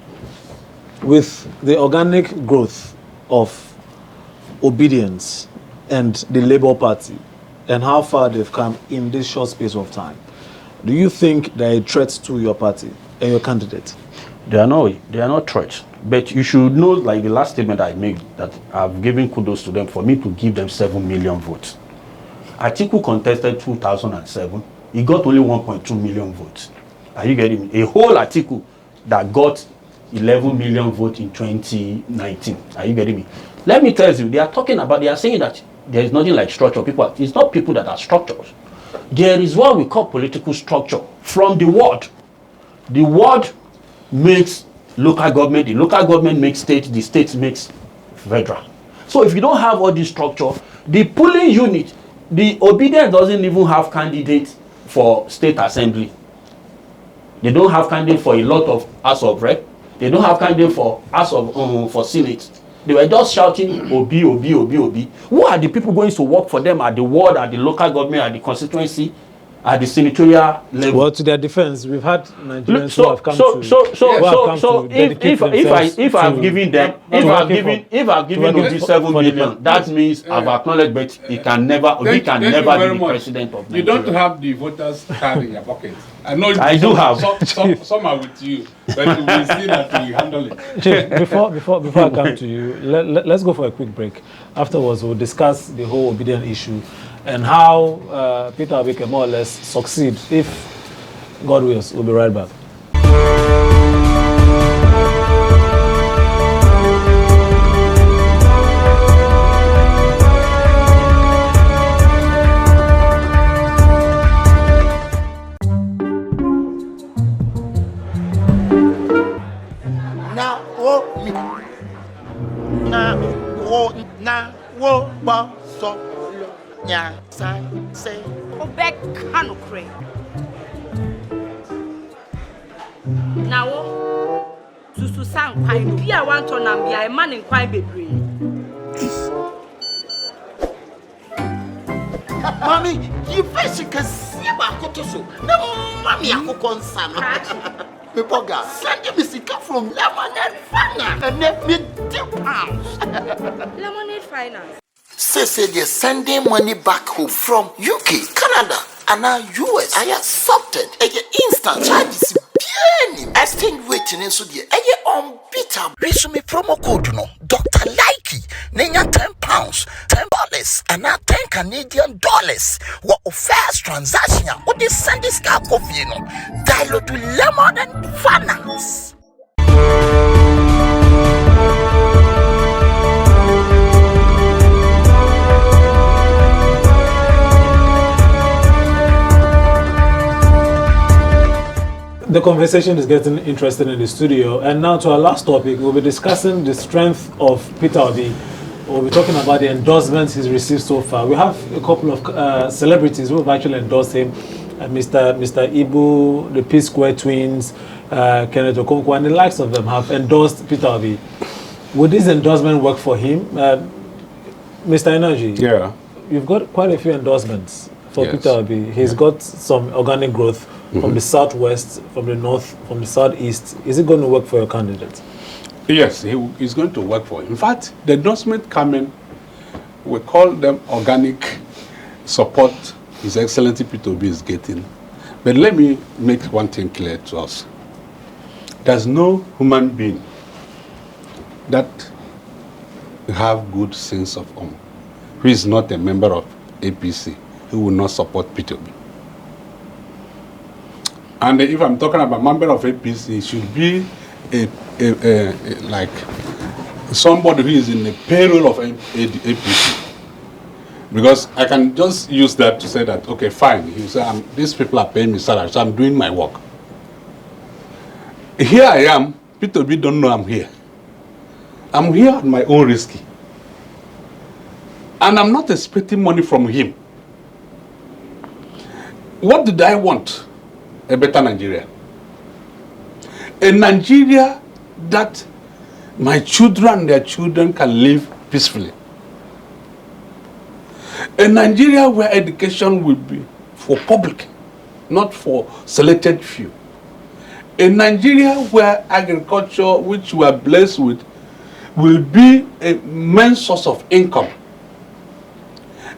With the organic growth of obedience and the Labour Party, and how far they've come in this short space of time, do you think they're a threat to your party and your candidate? They are not threats. But you should know, like the last statement I made, that I've given kudos to them for me to give them 7 million votes. Atiku contested 2007. He got only 1.2 million votes. Are you getting me? A whole Atiku that got 11 million votes in 2019. Are you getting me? Let me tell you, they are saying that there is nothing like structure. It's not people that are structures. There is what we call political structure from the ward. The ward makes local government, the local government makes state, the state makes federal. So if you don't have all this structure, the polling unit, the obedience doesn't even have candidates for state assembly. They don't have candidates for a lot of House of Rep. They don't have candidates for House of for Senate. They were just shouting Obi, Obi, Obi, Obi. Who are the people going to work for them at the ward, at the local government, at the constituency, at the senatorial level? Well, to their defense, we've had Nigerians who have come if I've given them, if I've given Obi 7 million, that means I've acknowledged, but he can never be the president of Nigeria. You don't have the voters card in your pocket. I know I do have. Some are with you, but we will see that we handle it. Chief, before I come to you, let's go for a quick break. Afterwards, we'll discuss the whole obedience issue and how Peter Obi can more or less succeed if God wills. We'll be right back. Now, Susu sang quite be a one ton and be a man in quite baby. Mommy, you first can see about Kotoso. No, Mammy, I could concern. Pepoga, send me sick from Lemonade Finance and let me £2. Lemonade Finance. Say they're sending money back home from UK, Canada, and now US. I accepted. Instant charges. Exchange waiting in Sudia. Unbeatable. Resume promo code no. Dr. Likey. Nenya £10, $10, and now $10 Canadian. What first transaction? What is send this car coffee no? Dial to Lemon and Finance. The conversation is getting interesting in the studio, and now to our last topic, we'll be discussing the strength of Peter Obi. We'll be talking about the endorsements he's received so far. We have a couple of celebrities who have actually endorsed him. Mr. Ibu, the P-Square twins, Kenneth Okonkwo, and the likes of them have endorsed Peter Obi. Would this endorsement work for him? Mr. Energy, Yeah. You've got quite a few endorsements for Yes. Peter Obi. He's got some organic growth from the southwest, from the north, from the southeast. Is it going to work for your candidate? Yes, he's going to work for him. In fact, the endorsement coming, we call them organic support His Excellency Peter Obi is getting. But let me make one thing clear to us. There's no human being that have good sense of honor who is not a member of APC who will not support Peter Obi. And if I'm talking about member of APC, it should be like somebody who is in the payroll of APC. Because I can just use that to say that, okay, fine. You say, these people are paying me salary, so I'm doing my work. Here I am. Peter Obi don't know I'm here. I'm here at my own risk. And I'm not expecting money from him. What did I want? A better Nigeria. A Nigeria that my children and their children can live peacefully. A Nigeria where education will be for public, not for selected few. A Nigeria where agriculture, which we are blessed with, will be a main source of income.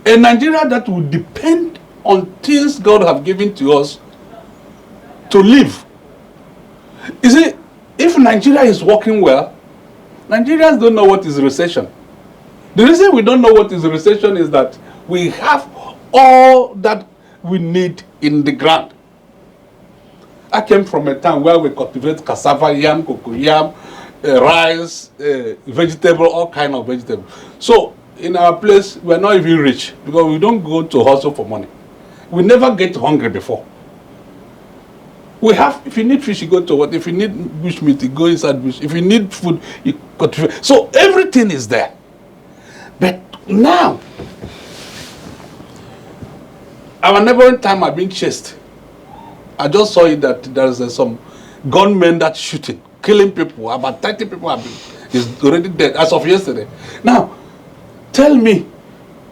A Nigeria that will depend on things God have given to us to live. You see, if Nigeria is working well, Nigerians don't know what is recession. The reason we don't know what is recession is that we have all that we need in the ground. I came from a town where we cultivate cassava, yam, cocoyam, rice, vegetable, all kind of vegetable. So in our place, we're not even rich because we don't go to hustle for money. We never get hungry before. We have, if you need fish, you go to what? If you need bush meat, you go inside bush. If you need food, you cultivate. So everything is there. But now, our neighboring town are being chased. I just saw it that there's some gunmen that's shooting, killing people. About 30 people have been is already dead as of yesterday. Now, tell me,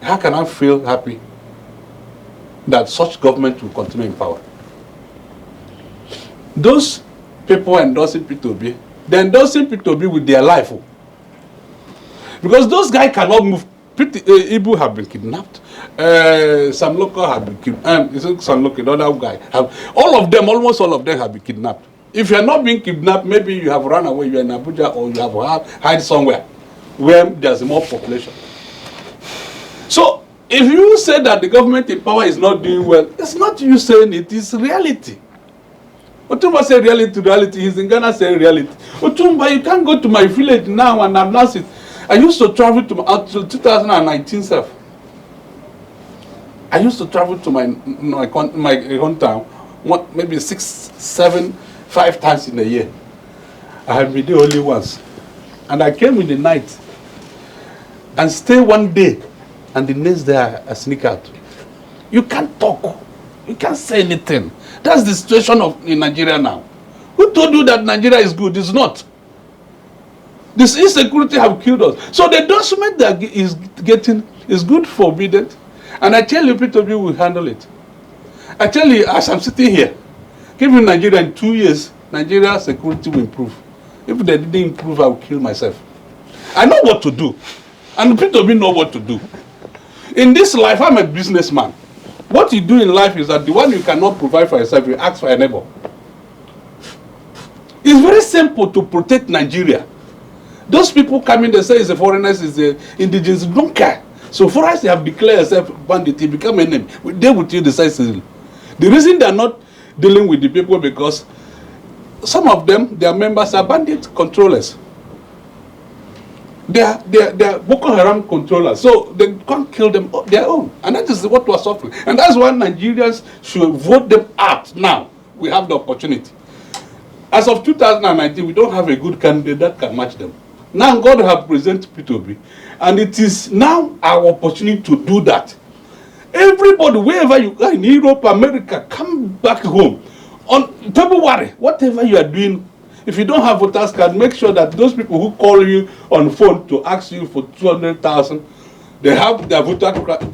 how can I feel happy that such government will continue in power? Those people endorsing P2B, they're endorsing P2B with their life. Because those guys cannot move. Ibu have been kidnapped. Some local have been kidnapped. Some local, the other guy have. All of them, almost all of them have been kidnapped. If you are not being kidnapped, maybe you have run away, you are in Abuja, or you have hide somewhere where there's more population. So, if you say that the government in power is not doing well, it's not you saying it, it's reality. Otumba say reality, he's in Ghana saying reality. Otumba, you can't go to my village now and announce it. I used to travel to out to 2019 self. I used to travel to my hometown, maybe 6, 7, 5 times in a year. I have been there only once. And I came in the night and stay one day, and the next day I sneak out. You can't talk. You can't say anything. That's the situation in Nigeria now. Who told you that Nigeria is good? It's not. This insecurity have killed us. So the endorsement that is getting is good for BizTech. And I tell you, P2B will handle it. I tell you, as I'm sitting here, given Nigeria in 2 years, Nigeria's security will improve. If they didn't improve, I will kill myself. I know what to do. And P2B know what to do. In this life, I'm a businessman. What you do in life is that the one you cannot provide for yourself, you ask for a neighbor. It's very simple to protect Nigeria. Those people come in, they say it's a foreigners, it's the indigenous, don't care. So for us, they have declared themselves bandit, they become enemy. We deal with you decisively. The reason they are not dealing with the people because some of them, their members are bandit controllers. They are Boko Haram controllers, so they can't kill them their own. And that is what we're suffering. And that's why Nigerians should vote them out now. We have the opportunity. As of 2019, we don't have a good candidate that can match them. Now God has presented P2B, and it is now our opportunity to do that. Everybody, wherever you are in Europe, America, come back home. On February, whatever you are doing, if you don't have voters card, make sure that those people who call you on phone to ask you for 200,000, they have their voter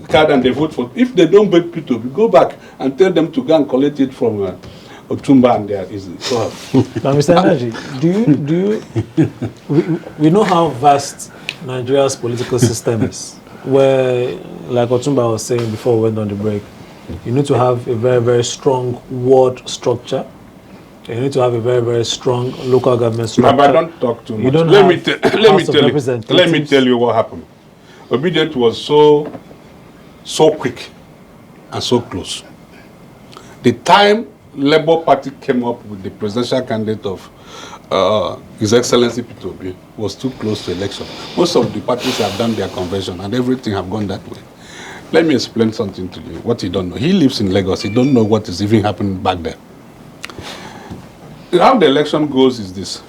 card and they vote for. If they don't vote P2B, go back and tell them to go and collect it from Otumba and there is so. But Mr. Energy, we know how vast Nigeria's political system is, where, like Otumba was saying before we went on the break, you need to have a very, very strong ward structure. You need to have a very, very strong local government structure. But don't talk too much. Let me tell you what happened. Obedient was so quick and so close. The time Labour Party came up with the presidential candidate of His Excellency P2B was too close to election. Most of the parties have done their convention and everything have gone that way. Let me explain something to you, what you don't know. He lives in Lagos. He don't know what is even happening back there. How the election goes is this.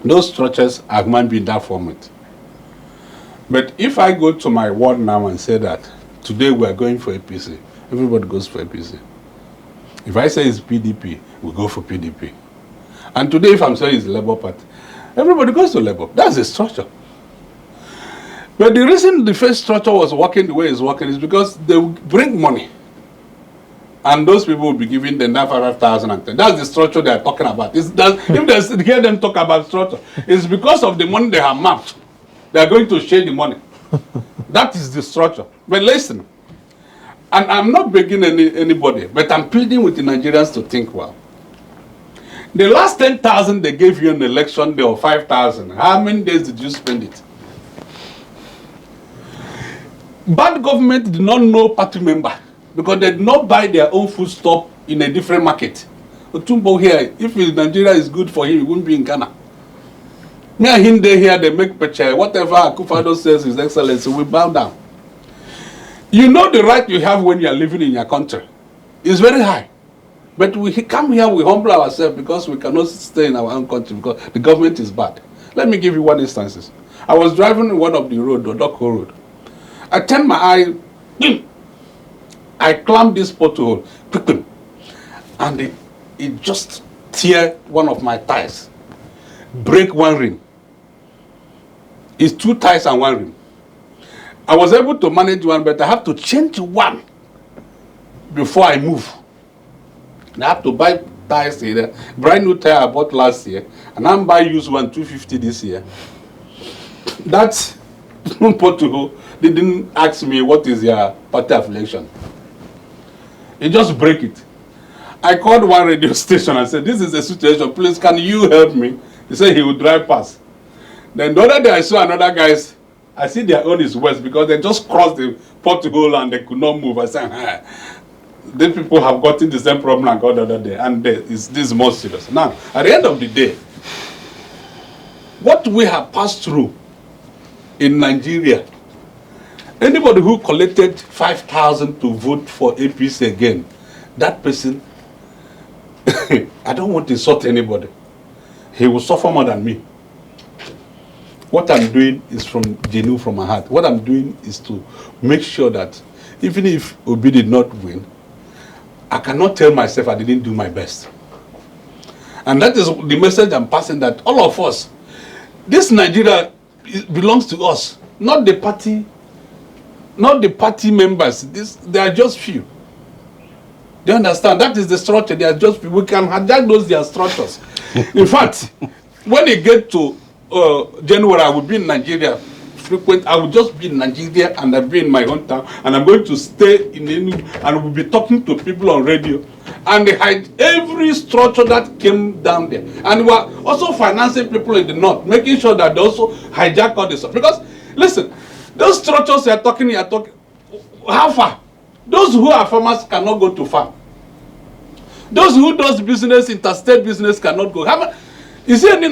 Those structures are man be in that format. But if I go to my ward now and say that today we are going for APC, everybody goes for APC. If I say it's PDP, we go for PDP. And today if I'm saying it's Labour Party, everybody goes to Labour. That's the structure. But the reason the first structure was working the way it's working is because they bring money. And those people will be giving them 5,000 and 10. That's the structure they are talking about. If they hear them talk about structure, it's because of the money they have mapped. They are going to share the money. That is the structure. But listen, and I'm not begging anybody, but I'm pleading with the Nigerians to think well. The last 10,000 they gave you in the election day or 5,000, how many days did you spend it? Bad government did not know party member because they did not buy their own food stuff in a different market. Otumbo here, if Nigeria is good for him, he wouldn't be in Ghana. Me and him here, they make picture. Whatever Akufo-Addo says, His Excellency, we bow down. You know the right you have when you are living in your country. It's very high. But we come here, we humble ourselves because we cannot stay in our own country because the government is bad. Let me give you one instance. I was driving one of the road, the Odoko Road. I turned my eye, I climbed this pothole, and it just tear one of my tires, break one rim. It's 2 tires and 1 rim. I was able to manage one, but I have to change one before I move. And I have to buy tires here. Brand new tire I bought last year, and I'm buying used one, 250 this year. That's pothole. They didn't ask me what is your party affiliation. They just break it. I called one radio station and said, this is the situation, please can you help me? He said he would drive past. Then the other day I saw another guys, I see their own is worse because they just crossed the pothole and they could not move. I said, these people have gotten the same problem I got the other day, and this is more serious. Now, at the end of the day, what we have passed through in Nigeria, anybody who collected 5,000 to vote for APC again, that person, I don't want to insult anybody. He will suffer more than me. What I'm doing is genuine from my heart. What I'm doing is to make sure that even if Obi did not win, I cannot tell myself I didn't do my best. And that is the message I'm passing, that all of us, this Nigeria belongs to us, not the party members. They are just few. Do you understand? That is the structure. They are just few. We can hijack those their structures. In fact, when it get to January, I will be in Nigeria frequent. I will just be in Nigeria and I'll be in my hometown, and I'm going to stay in Enugu and we'll be talking to people on radio. And they hide every structure that came down there. And we are also financing people in the north, making sure that they also hijack all this stuff. Because listen, those structures you're talking, how far? Those who are farmers cannot go to farm. Those who does business, interstate business, cannot go. Is there any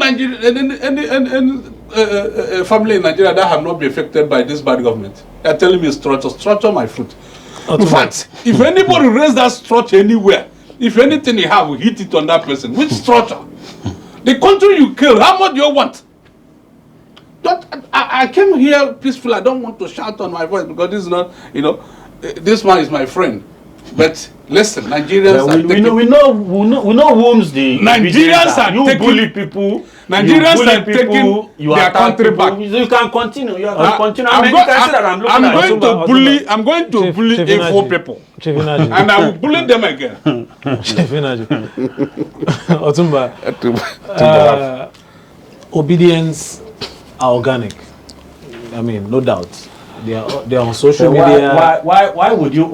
family in Nigeria that have not been affected by this bad government? They are telling me structure my fruit. In fact, if anybody raise that structure anywhere, if anything you have, we hit it on that person. Which structure? The country you kill, how much do you want? I came here peaceful. I don't want to shout on my voice because this is not, this man is my friend. But listen, Nigerians we know who owns the Nigerians are you bully people. Nigerians are taking their country back. You can continue. You can continue. I'm going to bully A4 people. And I will bully them again. Otumba, obedience are organic. I mean, no doubt. They are on social media. Why would you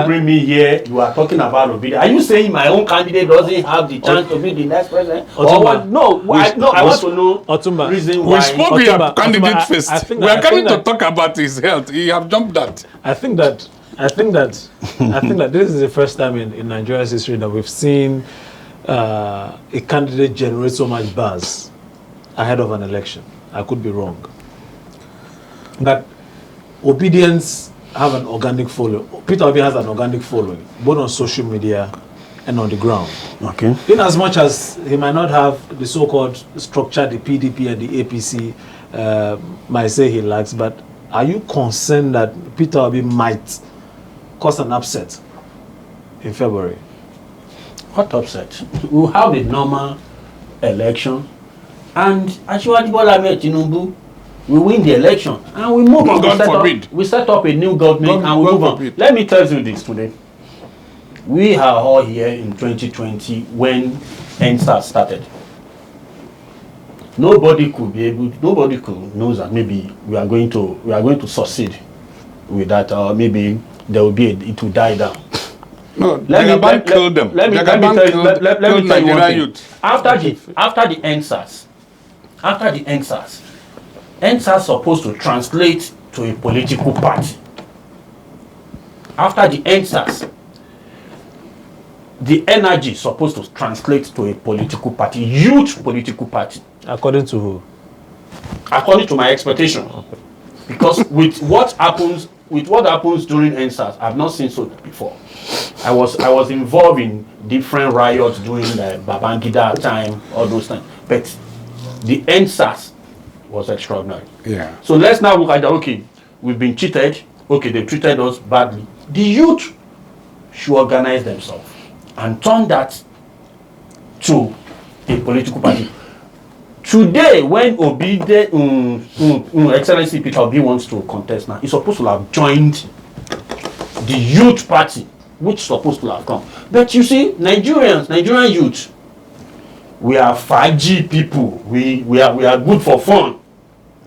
bring me here? You are talking about obedience. Are you saying my own candidate doesn't have the chance to be the next president? No, I want to know Otumba, reason why. We spoke with your candidate first. We are coming to talk about his health. You have jumped that. I think that this is the first time in Nigeria's history that we've seen a candidate generate so much buzz ahead of an election. I could be wrong. But obedience have an organic following. Peter Obi has an organic following, both on social media and on the ground. Okay. In as much as he might not have the so-called structure the PDP and the APC might say he lacks, but are you concerned that Peter Obi might cause an upset in February? What upset? We'll have a normal election, and actually Bola Ahmed Tinubu we win the election and we move on. We set up a new government and we move on. Let me tell you this today. We are all here in 2020 when NSAS started. Nobody could know that maybe we are going to succeed with that, or maybe there will be it will die down. No, Jagaban killed them. Let me tell you one thing. After the NSAS supposed to translate to a political party. After the NSAS, the energy is supposed to translate to a political party, huge political party. According to who? According to my expectation. Okay. Because with what happens during NSAS, I've not seen so before. I was involved in different riots during the Babangida time, all those things. But the NSAS was extraordinary. Yeah. So let's now look at that. Okay, we've been cheated. Okay, they treated us badly. The youth should organize themselves and turn that to a political party. Today, when Excellency Peter Obi wants to contest now, he's supposed to have joined the youth party, which is supposed to have come. But you see, Nigerian youth, we are 5G people. We are good for fun.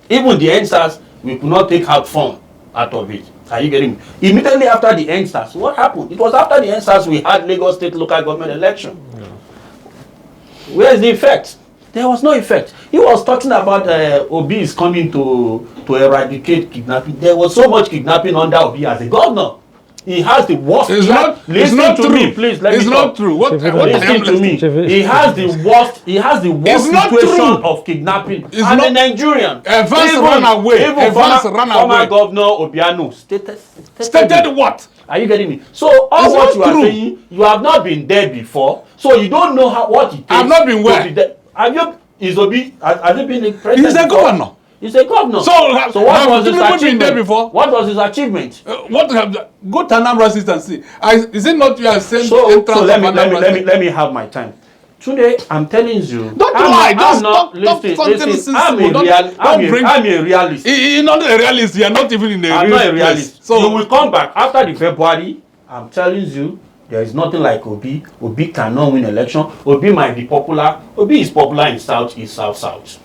Even the NSAS, we could not take out fun out of it. Are you getting me? Immediately after the NSAS, what happened? It was after the NSAS we had Lagos State local government election. Yeah. Where's the effect? There was no effect. He was talking about Obi is coming to eradicate kidnapping. There was so much kidnapping under Obi as a governor. He has the worst. It's not true. Me, please. Let it's me not talk. true. What listen to me. He has the worst. He has the worst situation of kidnapping. It's and not, the Nigerian. Evans ran away. Former governor Obiano stated what? Are you getting me? So all it's what you true. are saying, you have not been there before, so you don't know what it takes. I've not been where? Have you? Has he been a president? He's a governor. He's a governor. So what was his achievement? Been there before? What was his achievement? Go to Anambra State and see. Is it not you are saying? So let me have my time. Today I'm telling you. Don't lie. I'm a realist. You're not a realist. You're not even in I'm not a realist. So you will come back after the February. I'm telling you. There is nothing like Obi. Obi cannot win election. Obi might be popular. Obi is popular in Southeast, South.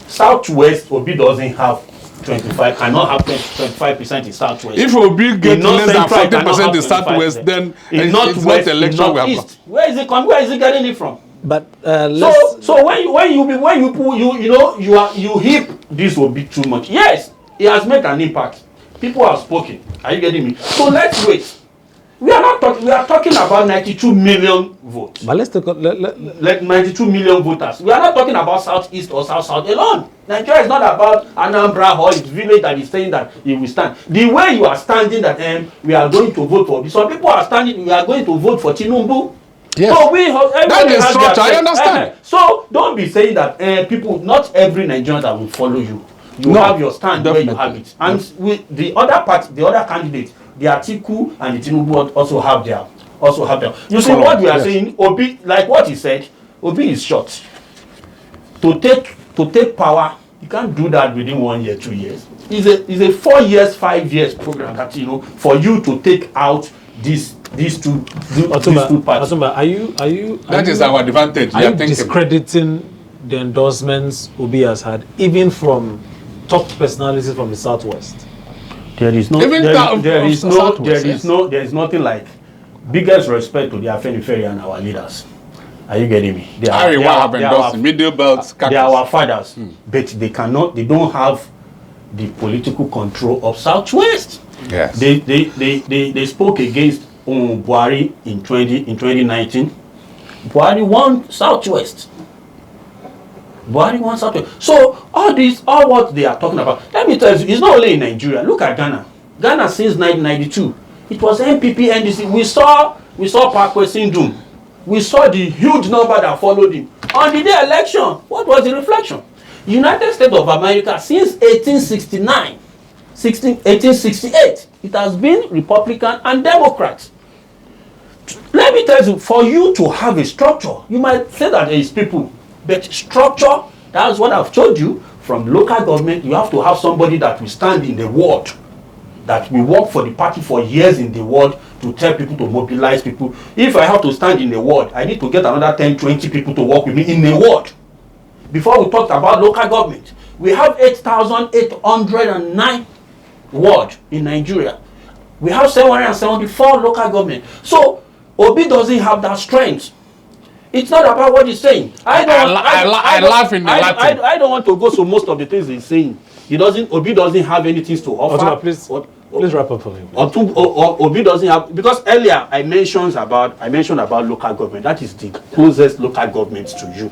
Southwest, Obi doesn't have 25. Cannot have 25% in Southwest. If Obi gets less than 40% in Southwest, then it's not election we have. Where is it coming? Where is he getting it from? But so when you hip this Obi too much. Yes, he has made an impact. People have spoken. Are you getting me? So let's wait. We are talking about 92 million votes. But let's take like 92 million voters. We are not talking about Southeast or South alone. Nigeria is not about Anambra or its village that is saying that it will stand. The way you are standing that we are going to vote for. Some people are standing, we are going to vote for Tinubu. Yes. So that is structure, I understand. So don't be saying that people, not every Nigerian that will follow you. You have your stand definitely. Where you have it. And with the other party, the other candidates, the Atiku and the Tinubu also have their. You see what we are saying? Obi, like what he said, Obi is short. To take power, you can't do that within 1 year, 2 years. It's a 4 years, 5 years program that for you to take out these two parties. Otumba, are you? That is our advantage. Are you discrediting the endorsements Obi has had, even from top personalities from the Southwest? There is nothing like biggest respect to the Afenifere and our leaders. Are you getting me? They are our fathers, but they don't have the political control of Southwest. Yes. They spoke against Buhari in 2019. Buhari won Southwest. So all what they are talking about, let me tell you, it's not only in Nigeria. Look at Ghana. Ghana since 1992, it was MPP, NDC. We saw Parkway Sindum. We saw the huge number that followed him. On the day election, what was the reflection? United States of America since 1868, it has been Republican and Democrat. Let me tell you, for you to have a structure, you might say that there is people. But structure, that's what I've told you, from local government, you have to have somebody that will stand in the ward, that will work for the party for years in the ward to tell people to mobilize people. If I have to stand in the ward, I need to get another 10, 20 people to work with me in the ward. Before we talked about local government, we have 8,809 ward in Nigeria. We have 774 local government. So Obi doesn't have that strength. It's not about what he's saying. I laugh in the Latin. I don't want to go to most of the things he's saying. Obi doesn't have anything to offer. Otuma, please wrap up for me. Obi doesn't have, because earlier I mentioned about local government. That is the closest local government to you.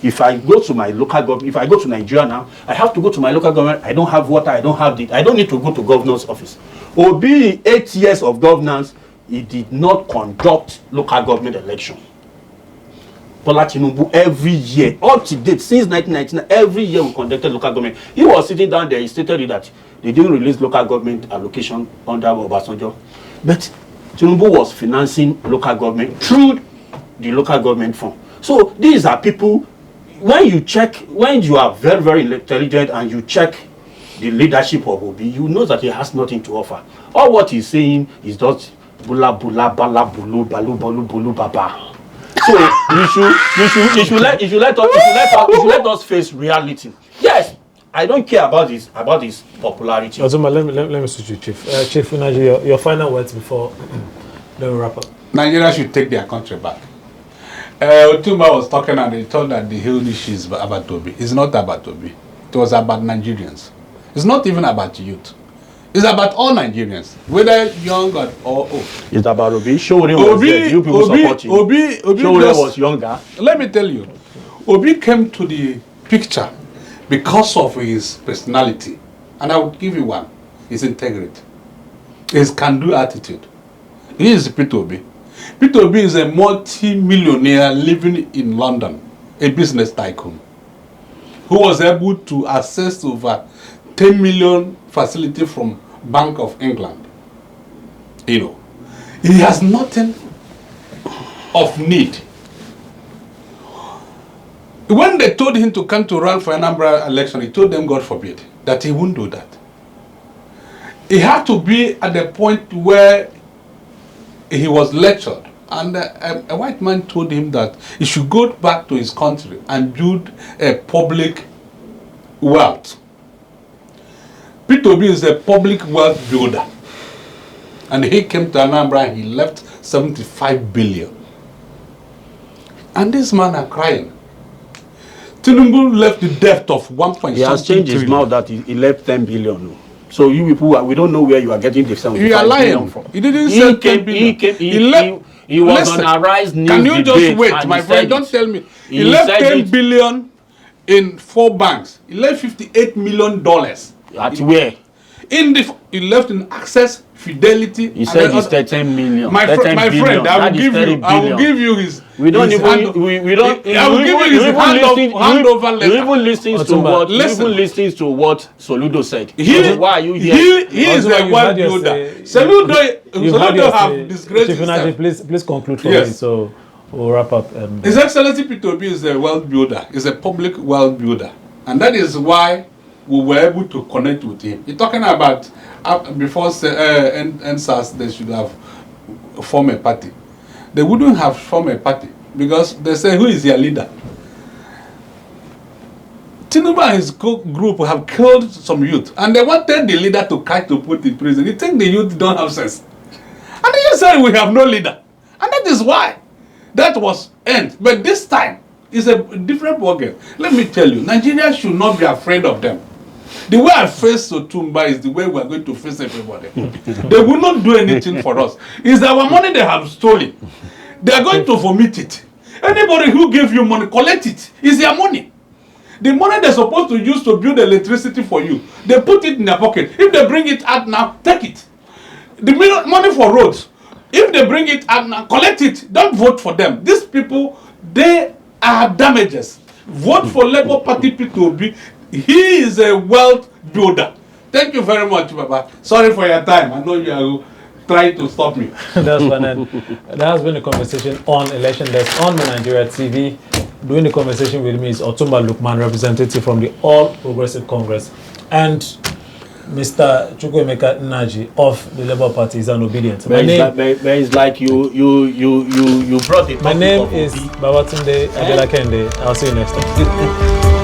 If I go to my local government, if I go to Nigeria now, I have to go to my local government. I don't have water. I don't have I don't need to go to governor's office. Obi, 8 years of governance, he did not conduct local government election. Bola Tinubu every year, up to date, since 1999, every year we conducted local government. He was sitting down there, he stated that they didn't release local government allocation under Obasanjo. But Tinubu was financing local government through the local government fund. So these are people, when you are very, very intelligent and you check the leadership of Obi, you know that he has nothing to offer. All what he's saying is just bula bula bala bulu balu balu bulu baba. So you should let us face reality. Yes, I don't care about his popularity. Otuma, let me switch you, Chief. Chief Unaji, your final words before then we wrap up. Nigeria should take their country back. Otuma was talking and he told that the whole issue is about Obi. It's not about Obi. It was about Nigerians. It's not even about youth. It's about all Nigerians, whether young or old. It's about Obi. Showore was there. You people support him. Obi Showore was younger. Let me tell you, Obi came to the picture because of his personality. And I will give you one. His integrity. His can-do attitude. He is Peter Obi. Peter Obi is a multi-millionaire living in London, a business tycoon, who was able to access over 10 million facility from Bank of England. You know, he has nothing of need. When they told him to come to run for Anambra election, he told them, God forbid, that he wouldn't do that. He had to be at the point where he was lectured, and a white man told him that he should go back to his country and build a public wealth. Peter Obi is a public wealth builder. And he came to Anambra and he left 75 billion. And this man are crying. Tinubu left the debt of 1.6 He has changed his mouth that he left 10 billion. So you people, we don't know where you are getting the 75 you are lying. from. He didn't say 10 billion. He was on a rise news Can you just debate, wait, my friend? Don't tell me. He left 10 billion in 4 banks. He left $58 million. At where? He left in Access, Fidelity. He said it's 13 million. My friend, I will give you his. We don't even. I will give you his handover letter. You even listens to what Soludo said. Why are you here? He is a world builder. Soludo have disgraced himself. Please conclude for me. So we'll wrap up. His Excellency Peter Obi is a world builder. He's a public world builder, and that is why we were able to connect with him. You're talking about before NSAS, they should have formed a party. They wouldn't have formed a party because they say, who is your leader? Tinubu and his group have killed some youth, and they wanted the leader to catch to put in prison. You think the youth don't have sense? And they just said we have no leader, and that is why that was end. But this time it's a different ballgame. Let me tell you, Nigeria should not be afraid of them. The way I face Otumba is the way we are going to face everybody. They will not do anything for us. It's our money they have stolen. They are going to vomit it. Anybody who gives you money, collect it. It's their money. The money they're supposed to use to build electricity for you, they put it in their pocket. If they bring it out now, take it. The money for roads, if they bring it out now, collect it. Don't vote for them. These people, they are damages. Vote for Labour Party P2B. He is a wealth builder. Thank you very much, Baba. Sorry for your time. I know you are trying to stop me. That's fine. And there has been a conversation on Election Desk on Nigeria TV. Doing the conversation with me is Otumba Lukman, representative from the All Progressive Congress, and Mr. Chukwuemeka Nnaji of the Labour Party is an obedient. My name is like you brought it. My name is Babatunde Adelakende. I'll see you next time.